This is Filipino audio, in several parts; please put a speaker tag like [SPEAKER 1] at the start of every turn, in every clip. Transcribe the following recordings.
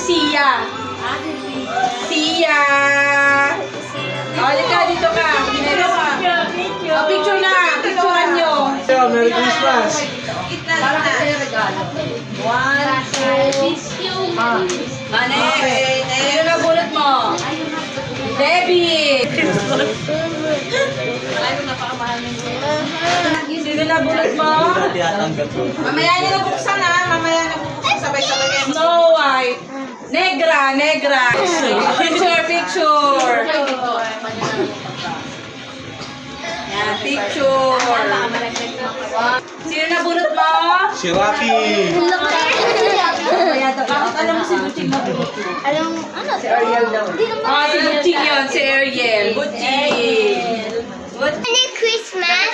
[SPEAKER 1] Sia. Sia. Halika, dito ka. Dito ka. Picture na. Picturean nyo.
[SPEAKER 2] Merry Christmas!
[SPEAKER 1] Para ka sa'yo regalo. 1, 2. Mane. Sino na bulot mo? Debbie. Sino na bulot mo? Mamaya niyo na buksan ha. Mamaya na buksan. Sabay-sabay kayo. Snow White. Negra. Picture. Yan, picture. Sino na bulot mo?
[SPEAKER 2] Si Rocky!
[SPEAKER 1] Bakit alam mo si Butching na bulot mo?
[SPEAKER 3] Si Ariel daw.
[SPEAKER 1] Si Butching yun. Si Ariel. Butching.
[SPEAKER 4] Merry Christmas!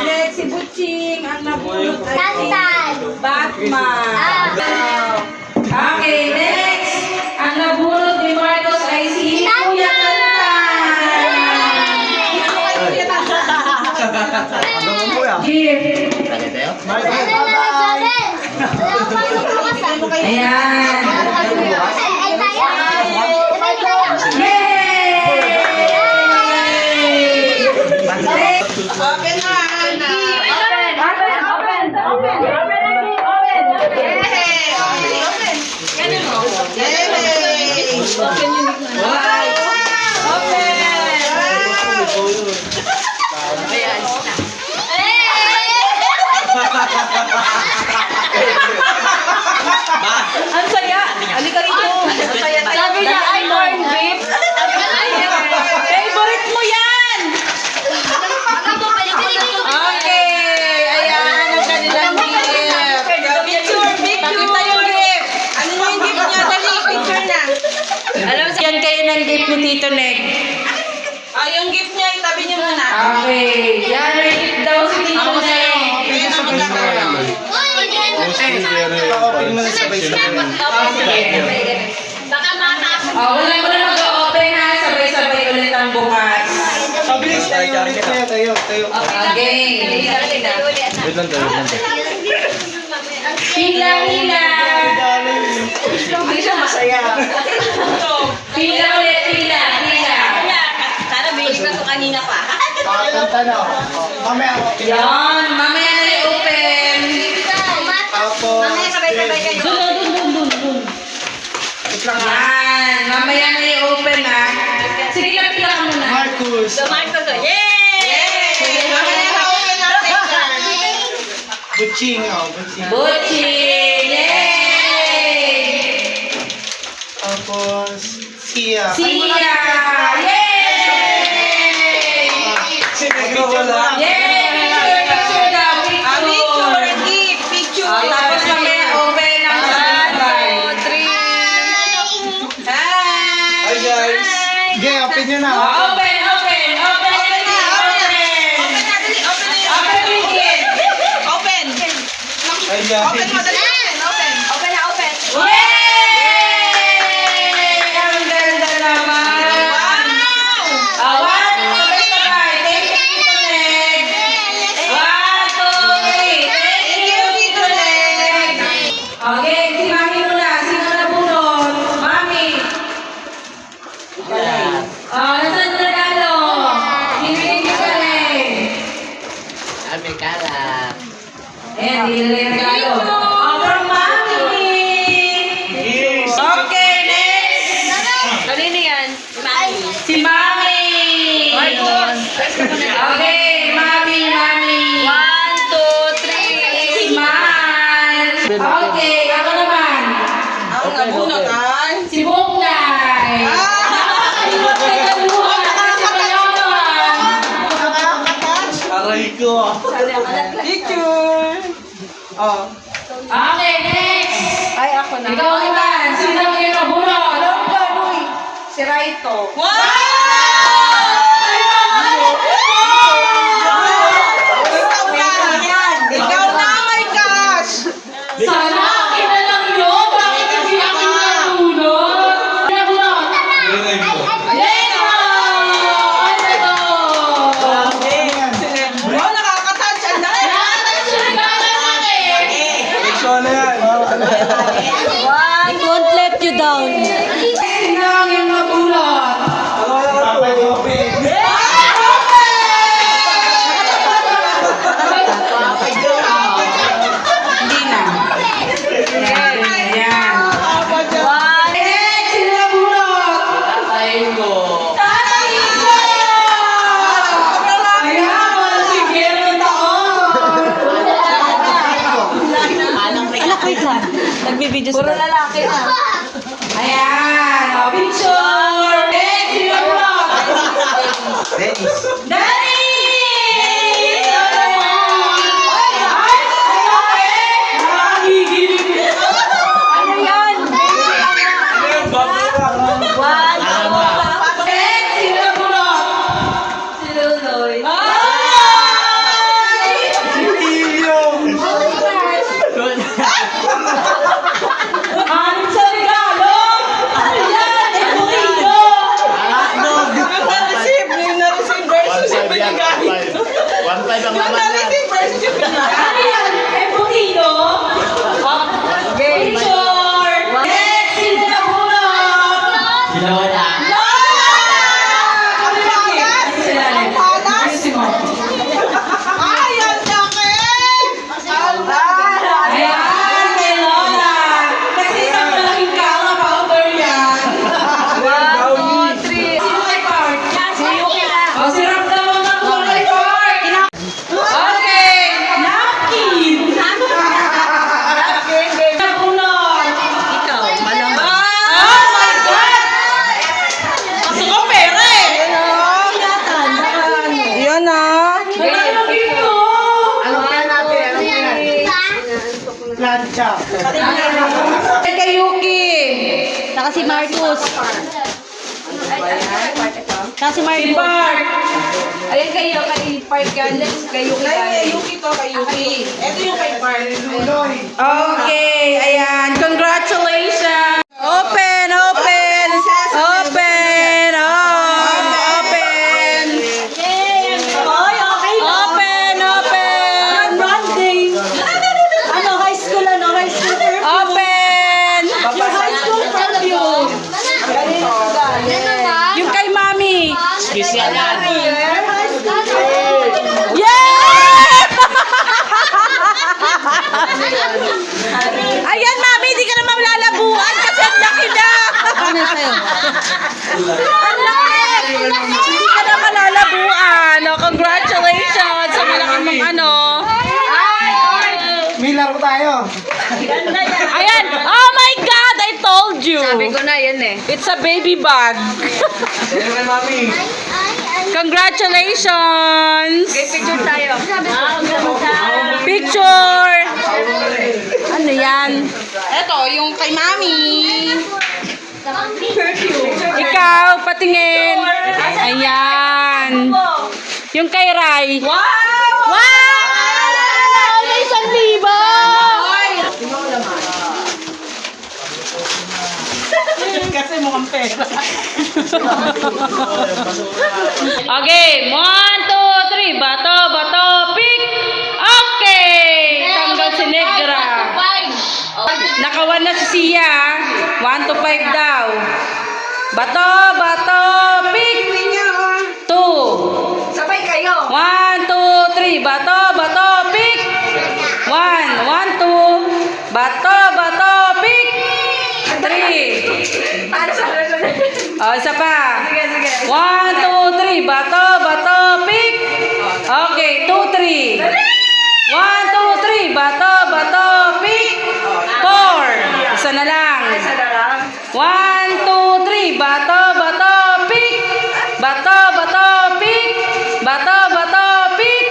[SPEAKER 1] Next, si Butching. Ang nabulot ay si
[SPEAKER 4] Tantan!
[SPEAKER 1] Batman. Okay, next. Ang nabulot ni Marcos ay si Kuya
[SPEAKER 2] Ano mo yan?
[SPEAKER 1] Gift. Ayan. Yay! Open na, Ana. Open. Ganun mo. Yay! Open yun. Open! Ang saya! Halika rito! Sabi niya, ay, corn beef! Favorite mo yan! Okay! Ayan, ang kanilang gift! Picture! Pakita yung gift! Ano yung gift niya? Dali, picture na! Alam mo, yan kayo ng gift ni Tito Neg. Yung gift niya, itabi niyo muna. Okay. Yan, may gift daw si Tito Neg.
[SPEAKER 4] Baka matapos.
[SPEAKER 1] Wala mag-open ha. Sabay-sabay ulit ang bukas.
[SPEAKER 2] Pabilis tayo. Tayo.
[SPEAKER 1] Okay.
[SPEAKER 2] Wait lang tayo.
[SPEAKER 1] Pila.
[SPEAKER 3] Hindi siya masaya.
[SPEAKER 1] Pila ulit, pila.
[SPEAKER 4] Sana bilis na to kanina pa.
[SPEAKER 3] Kanta na. Mamaya ako.
[SPEAKER 1] Yan. Mamaya na i-open.
[SPEAKER 3] Tapos.
[SPEAKER 4] Mamaya sabay-sabay kayo.
[SPEAKER 1] Dun. Yan. Mamaya na i-open ha. Sige lang, pila ka muna.
[SPEAKER 3] Marcus.
[SPEAKER 4] Marco to. Yay!
[SPEAKER 1] Mamaya na open natin.
[SPEAKER 3] Butching.
[SPEAKER 1] Butching. Yay!
[SPEAKER 3] Tapos. Sia.
[SPEAKER 1] Sia! Yay!
[SPEAKER 3] Wala.
[SPEAKER 1] Yay! Picture daw, picture! Picture! Tapos mamaya open ang sabay. 3.
[SPEAKER 2] Hi guys!
[SPEAKER 3] Okay, open nyo na.
[SPEAKER 1] Open! Open yung gift!
[SPEAKER 2] Hi guys!
[SPEAKER 1] Yay! Ang ganda naman! One, sabay-sabay. Thank you, Tito Neg. 1, 2, 3. Thank you, Tito Neg. Okay, si Mami muna. Sino na bunot? Mami. Nasaan yung regalo? Hinilin ni Tito Neg. Ayan, hinilin yung regalo. From Mami. Okay, next.
[SPEAKER 4] Kanino yan?
[SPEAKER 1] Si Mami! Okay, Mami!
[SPEAKER 4] 1, 2, 3.
[SPEAKER 1] Smile! Okay, ako naman.
[SPEAKER 5] Ako nabunot ay.
[SPEAKER 1] Si Bunglay!
[SPEAKER 2] Aray ko!
[SPEAKER 5] Picture. Oh.
[SPEAKER 1] Okay, next!
[SPEAKER 5] Ay, ako na.
[SPEAKER 1] Ikaw naman! Sino yung nabunod?
[SPEAKER 5] Si Raito. Ikaw na, my gosh!
[SPEAKER 1] Sana akin na lang yun! Bakit hindi ako yung nabunod? Nabunod!
[SPEAKER 2] Aray ko!
[SPEAKER 1] Leno! Ano to?
[SPEAKER 5] Wow, nakaka-touch. Ang laki.
[SPEAKER 1] Nakakatansyon ka na natin!
[SPEAKER 2] Picture na yan!
[SPEAKER 4] Wow! Nagbibideo
[SPEAKER 5] Puro
[SPEAKER 4] sila.
[SPEAKER 5] lalaki na.
[SPEAKER 1] Ayan. O, picture. Next, sino mo?
[SPEAKER 3] Dennis.
[SPEAKER 1] Dennis!
[SPEAKER 4] Ano yan? One,
[SPEAKER 1] Next, sino mo?
[SPEAKER 4] si Luloy.
[SPEAKER 1] Anim sa regalo! Ayan! Epurido!
[SPEAKER 5] Na-receive versus yung binigay.
[SPEAKER 3] 1.5 ang laman yan.
[SPEAKER 5] Na-receive versus yung binigay.
[SPEAKER 1] Ayan! Epurido! Picture! Next, sino na muna?
[SPEAKER 3] Lola.
[SPEAKER 5] Ang palas! Ang palas! Ay, ang laki!
[SPEAKER 1] Ayan! Kay Lola! Kasi isang malaking kama powder yan.
[SPEAKER 4] One, two, three.
[SPEAKER 1] Sino kay Park?
[SPEAKER 4] Si Yuki na.
[SPEAKER 1] O, si Rob naman ang muna kay Park. Okay! Napkin! Nabunot!
[SPEAKER 4] Ikaw, malamang.
[SPEAKER 1] Oh my God! Gusto ko pera eh!
[SPEAKER 4] Ingatan, baka ano.
[SPEAKER 5] Yan ah.
[SPEAKER 1] Natalagin mo!
[SPEAKER 3] Anong kaya natin? Anong kaya? Plancha.
[SPEAKER 1] Kay Yuki!
[SPEAKER 4] Saka si Marcus. Saka si
[SPEAKER 1] Si
[SPEAKER 4] Marcus.
[SPEAKER 1] Park!
[SPEAKER 4] Ayan kayo, kay Park Gardens, kay Yuki
[SPEAKER 5] Kay
[SPEAKER 4] Gardens.
[SPEAKER 5] Yuki to, kay Yuki. Ito yung kay Park.
[SPEAKER 3] Loy.
[SPEAKER 1] Okay, ayan. Congratulations! Open! Open! Open! Oh! Open! Open! Open!
[SPEAKER 4] Ano, high school, High school perfume.
[SPEAKER 1] Open!
[SPEAKER 4] High school perfume.
[SPEAKER 1] Yung kay Mami!
[SPEAKER 3] Special yan.
[SPEAKER 1] Yeah! Ayan, Mami, di ka naman lalabuan kasi ang laki na!
[SPEAKER 4] Ano sa'yo?
[SPEAKER 1] Ang laki! Hindi ka naman lalabuan. Oh, congratulations sa malaki mong ano.
[SPEAKER 3] May laro tayo.
[SPEAKER 1] Ayan! Oh my God! I told you!
[SPEAKER 4] Sabi ko na, yan eh.
[SPEAKER 1] It's a baby bag.
[SPEAKER 2] Sino kay mami?
[SPEAKER 1] Congratulations!
[SPEAKER 4] Okay, picture tayo.
[SPEAKER 1] Picture! Ano yan? Ito, yung kay Mami. Ikaw, patingin. Ayan. Yung kay Rai. Wow! Wow! May 1,000!
[SPEAKER 5] Kasi mukhang pera.
[SPEAKER 1] Okay, 1, 2, 3. Bato, bato, pick. Okay! Tanggal si Negra. Nakawan na si Sia. 1 to 5 daw. Bato, bato, pick. 2.
[SPEAKER 5] Sabay kayo.
[SPEAKER 1] 1, 2, 3. Bato, bato, pick. 1, 1, 2. Bato, bato, pick. 3.
[SPEAKER 5] Para sa
[SPEAKER 1] Oh, isa pa.
[SPEAKER 5] Sige, sige.
[SPEAKER 1] 1, 2, 3. Bato, bato, pick. Okay, 2, 3. 1, 2, 3. Bato, bato, pick. 4. Isa na lang.
[SPEAKER 5] Isa na lang.
[SPEAKER 1] 1, 2, 3. Bato, bato, pick. Bato, bato, pick. Bato, bato, pick.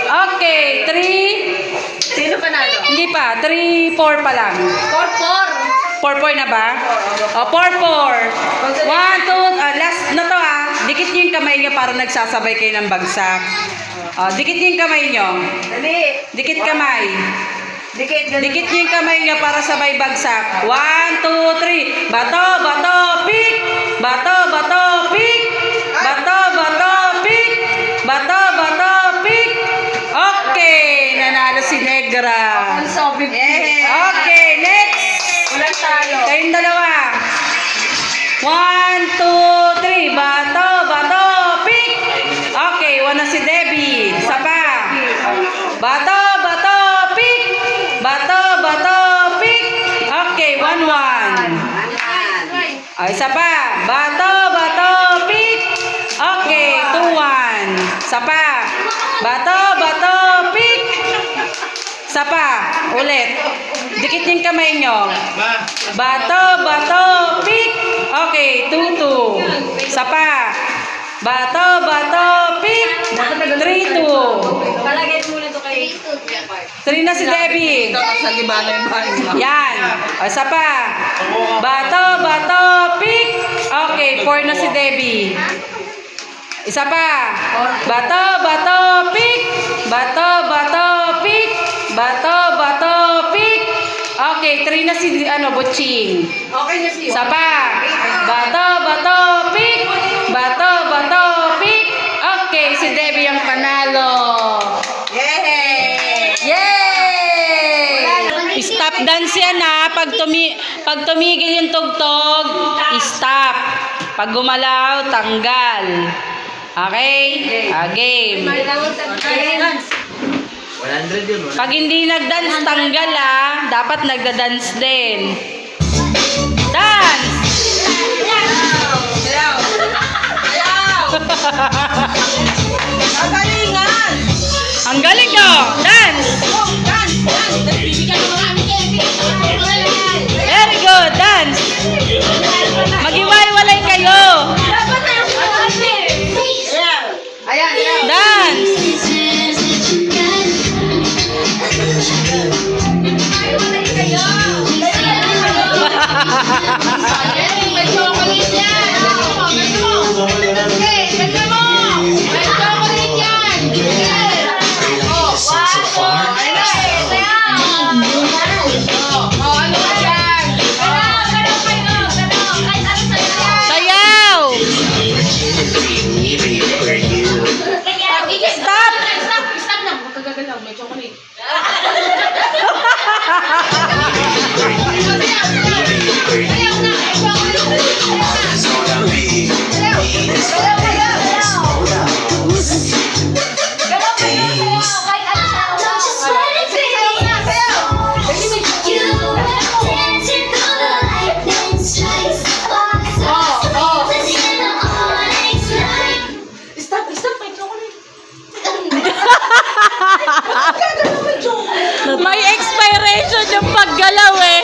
[SPEAKER 1] Okay, 3.
[SPEAKER 5] Sino panalo?
[SPEAKER 1] Hindi pa. 3, 4 pa lang.
[SPEAKER 5] 4-4.
[SPEAKER 1] 4-4 na ba? O, 4-4. 1, 2, last na to ah. Dikit niyo yung kamay niyo para nagsasabay kayo ng bagsak. O, dikit niyo yung kamay niyo.
[SPEAKER 5] Dali.
[SPEAKER 1] Dikit kamay.
[SPEAKER 5] Dikit, ganun.
[SPEAKER 1] Dikit niyo yung kamay niyo para sabay bagsak. 1, 2, 3. Bato, bato, pick. Bato, bato, pick. Bato, bato, pick. Bato, bato, pick. Okay, nanalo si Negra.
[SPEAKER 5] Ang sabi.
[SPEAKER 1] Okay, next.
[SPEAKER 5] Walang talo.
[SPEAKER 1] Kayong dalawa. 1, 2, 3. Bato, bato, pick. Okay, 1 na si Debbie. Isa pa. Bato, bato, pick. Bato, bato, pick. Okay, 1, 1. Isa pa. Bato, bato, pick. Okay, 2, 1. Isa pa. Bato, bato, pick. Isa pa. Ulit. Dikit yung kamay nyo. Bato, bato, pick. Okay, 2-2. Isa pa. Bato, bato, pick. 3-2.
[SPEAKER 5] Palagay muna to kay
[SPEAKER 1] 3 na si Debbie.
[SPEAKER 2] Sa gibana yung bahay.
[SPEAKER 1] Yan. O, isa pa. Bato, bato, pick. Okay, 4 na si Debbie. Isa pa. Bato, bato, pick. Bato, bato, pick. Bato, bato, pick. Okay, 3 na si Butching.
[SPEAKER 5] Okay na siya.
[SPEAKER 1] Isa pa. Bato, bato, pick. Bato, bato, pick. Okay, si Debbie ang panalo.
[SPEAKER 5] Yay!
[SPEAKER 1] Yay! Stop dance yan ha. Pag tumigil yung tugtog, stop. Pag gumalaw, tanggal. Okay? Game.
[SPEAKER 2] 100 yun.
[SPEAKER 1] Pag hindi nagdance, tanggal ha. Dapat nagda-dance din. Dance!
[SPEAKER 5] Ang galingan!
[SPEAKER 1] Ang galing nyo! Dance! Very good! Dance! Mag-iwalay kayo!
[SPEAKER 5] Ayan, ayan.
[SPEAKER 1] Dance!
[SPEAKER 5] May chocolate yan! Okay, ganda mo! May chocolate yan! Oh, wow! Ayun na, oh, ano ba yan?
[SPEAKER 1] Sayaw! Stop!
[SPEAKER 5] Stop lang! Huwag kagagalaw, may chocolate.
[SPEAKER 1] May expiration yung paggalaw eh.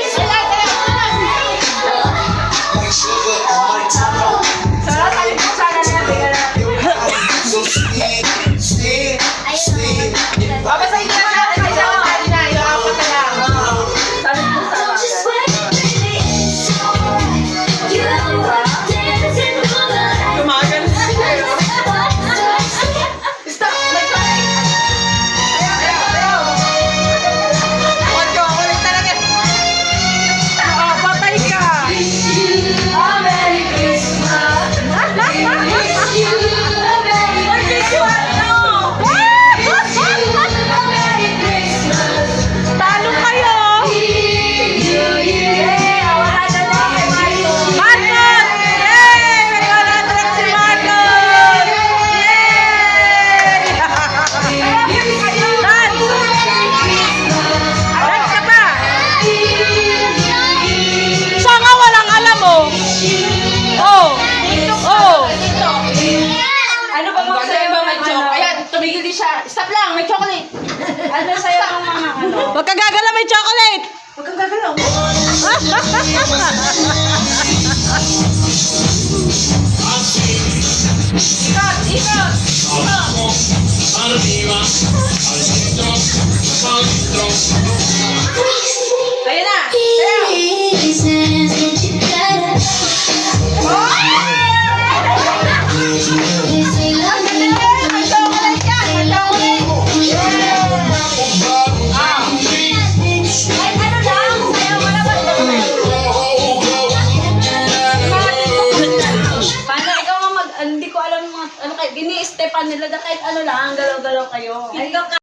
[SPEAKER 1] Patay ka! Talo kayo! Marcos! Yay! May 100 si Marcos! Yay! Dance! Dance ka pa! Siya nga walang alam oh! Oh! Oh!
[SPEAKER 5] Ano ba mga sa'yo ba may chocolate? Ayan, tumigil din siya. Stop lang, may chocolate. Ano sa'yo ang mga ano?
[SPEAKER 1] Huwag kang gagalaw, may chocolate!
[SPEAKER 5] Huwag kang gagalaw. Ikot, ikot. Ayan na. Sayaw. May chocolate yan, may chocolate. Ay, ano lang, sayaw ka naman. Paano ikaw nga hindi ko alam mga, ano kayo, gini-stepan nila, kahit ano lang, galaw-galaw kayo.